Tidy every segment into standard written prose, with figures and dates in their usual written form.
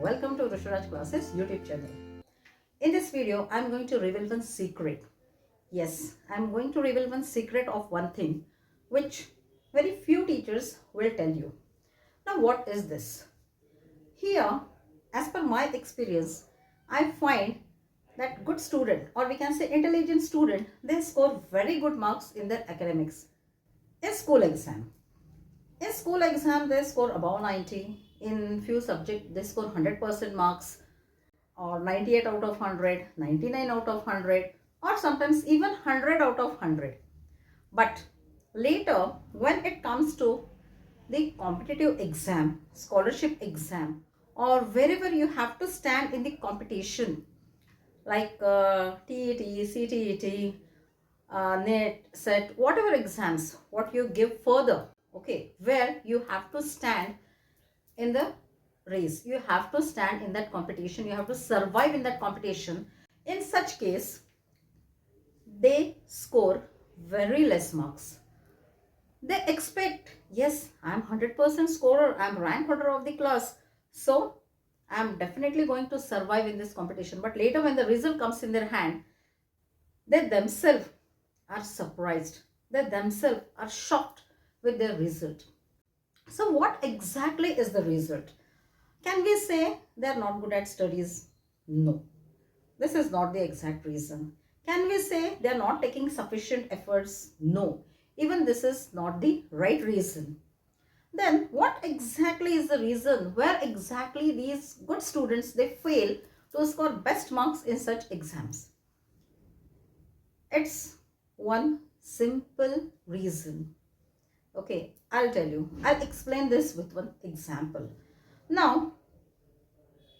welcome to Risharaj Classes YouTube channel. In this video, I'm going to reveal one secret. Yes, I'm going to reveal one secret of one thing which very few teachers will tell you. Now, what is this? Here, as per my experience, I find that good student, or we can say intelligent student, they score very good marks in their academics in school exam. In school exam, they score above 90. In few subjects, they score 100% marks, or 98 out of 100, 99 out of 100, or sometimes even 100 out of 100. But later, when it comes to the competitive exam, scholarship exam, or wherever you have to stand in the competition, like TET, CTET, NET, SET, whatever exams, what you give further, okay, where you have to stand in the race, you have to stand in that competition, you have to survive in that competition. In such case, they score very less marks. They expect, yes, I'm 100% scorer, I'm rank holder of the class, so I'm definitely going to survive in this competition. But later when the result comes in their hand, they themselves are surprised, they themselves are shocked with their result. So what exactly is the result? Can we say they are not good at studies? No, this is not the exact reason. Can we say they are not taking sufficient efforts? No, even this is not the right reason. Then what exactly is the reason where exactly these good students they fail to score best marks in such exams? It's one simple reason. Okay, I'll tell you. I'll explain this with one example. Now,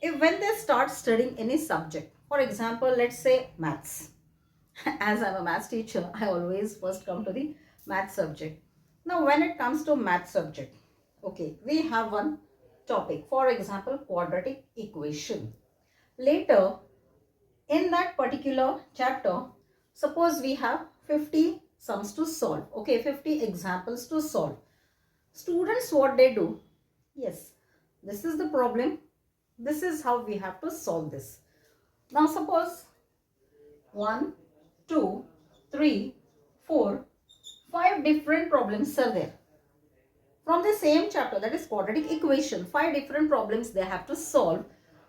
if when they start studying any subject, for example, let's say maths. As I'm a maths teacher, I always first come to the math subject. Now, when it comes to math subject, okay, we have one topic, for example, quadratic equation. Later, in that particular chapter, suppose we have 50 sums to solve, okay, 50 examples to solve. Students, what they do? Yes, this is the problem. This is how we have to solve this. Now, suppose 1, 2, 3, 4, 5 different problems are there. From the same chapter, that is quadratic equation, 5 different problems they have to solve.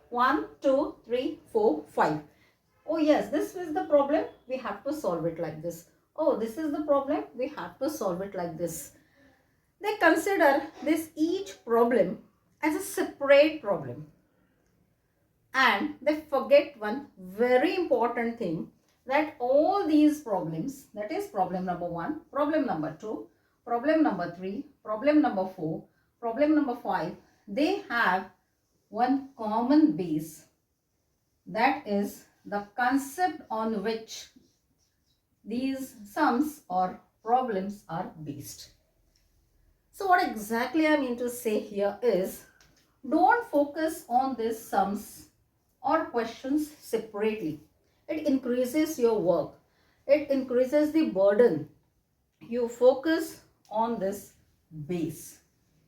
1, 2, 3, 4, 5. Oh yes, this is the problem, we have to solve it like this. Oh, this is the problem, we have to solve it like this. They consider this each problem as a separate problem. And they forget one very important thing, that all these problems, that is problem number 1, problem number 2, problem number 3, problem number 4, problem number 5, they have one common base, that is the concept on which these sums or problems are based. So what exactly I mean to say here is, don't focus on these sums or questions separately. It increases your work. It increases the burden. You focus on this base.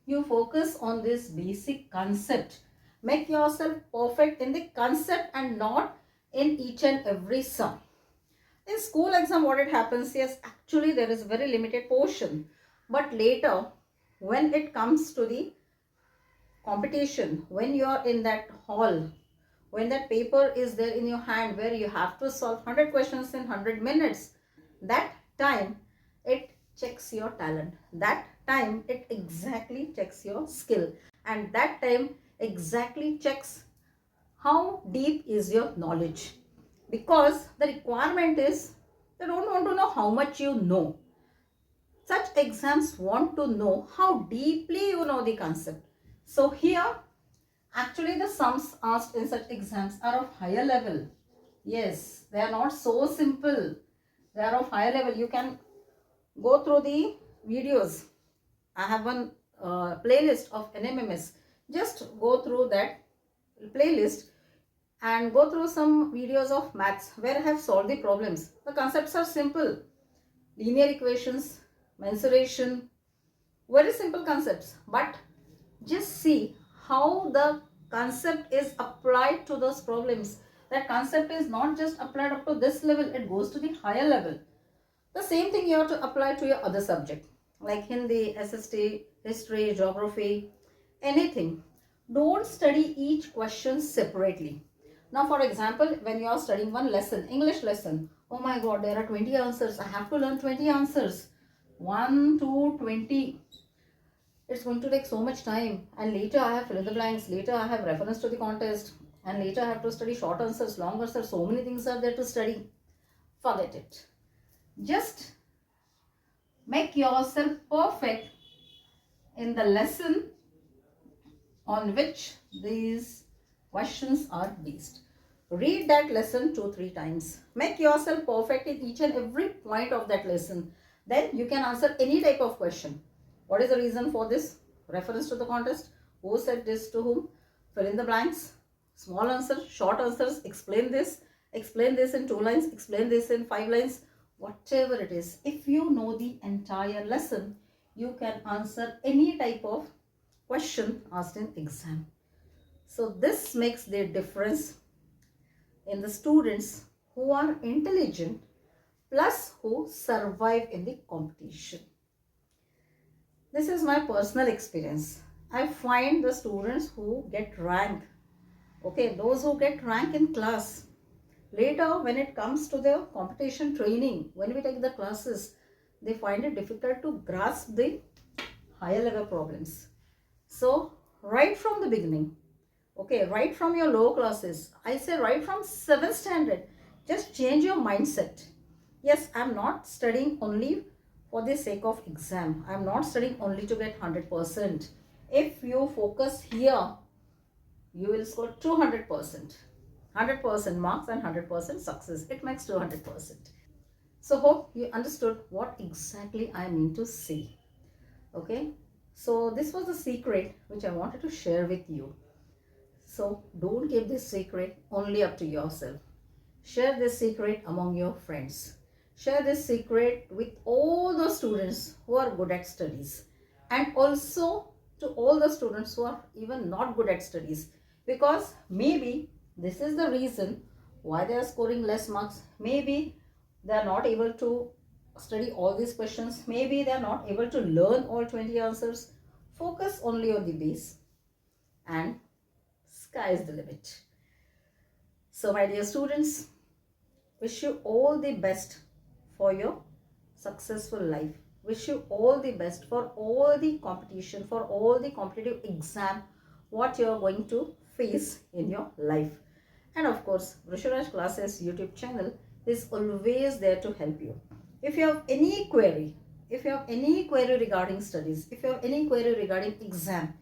You focus on this basic concept. Make yourself perfect in the concept and not in each and every sum. In school exam, what it happens, yes, actually there is very limited portion. But later, when it comes to the competition, when you are in that hall, when that paper is there in your hand where you have to solve 100 questions in 100 minutes, that time it checks your talent. That time it exactly checks your skill. And that time exactly checks how deep is your knowledge. Because the requirement is, they don't want to know how much you know. Such exams want to know how deeply you know the concept. So here, actually the sums asked in such exams are of higher level. Yes, they are not so simple. They are of higher level. You can go through the videos. I have one playlist of NMMS. Just go through that playlist and go through some videos of maths where I have solved the problems. The concepts are simple. Linear equations, mensuration, very simple concepts. But just see how the concept is applied to those problems. That concept is not just applied up to this level, it goes to the higher level. The same thing you have to apply to your other subject like Hindi, SST, history, geography, anything. Don't study each question separately. Now, for example, when you are studying one lesson, English lesson, oh my god, there are 20 answers. I have to learn 20 answers. 1 to 20. It's going to take so much time. And later I have fill in the blanks. Later I have reference to the contest. And later I have to study short answers, long answers. So many things are there to study. Forget it. Just make yourself perfect in the lesson on which these questions are based. Read that lesson 2-3 times. Make yourself perfect in each and every point of that lesson. Then you can answer any type of question. What is the reason for this? Reference to the contest. Who said this to whom? Fill in the blanks. Small answers, short answers. Explain this in 2 lines. Explain this in 5 lines. Whatever it is. If you know the entire lesson, you can answer any type of question asked in exam. So this makes the difference in the students who are intelligent plus who survive in the competition. This is my personal experience. I find the students who get rank, okay, those who get rank in class, later when it comes to the competition training, when we take the classes, they find it difficult to grasp the higher level problems. So right from the beginning, okay, right from your low classes, I say right from 7th standard, just change your mindset. Yes, I'm not studying only for the sake of exam. I'm not studying only to get 100%. If you focus here, you will score 200%. 100% marks and 100% success. It makes 200%. So hope you understood what exactly I mean to say. Okay. So this was the secret which I wanted to share with you. So don't keep this secret only up to yourself. Share this secret among your friends. Share this secret with all the students who are good at studies, and also to all the students who are even not good at studies, because maybe this is the reason why they are scoring less marks. Maybe they are not able to study all these questions. Maybe they are not able to learn all 20 answers. Focus only on the base and sky is the limit. So my dear students, wish you all the best for your successful life. Wish you all the best for all the competition, for all the competitive exam, what you are going to face in your life. And of course, Vrisharaj Classes YouTube channel is always there to help you. If you have any query, regarding studies, if you have any query regarding exam,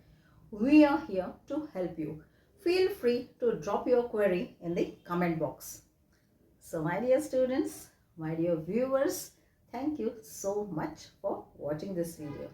we are here to help you. Feel free to drop your query in the comment box. So my dear students, my dear viewers, thank you so much for watching this video.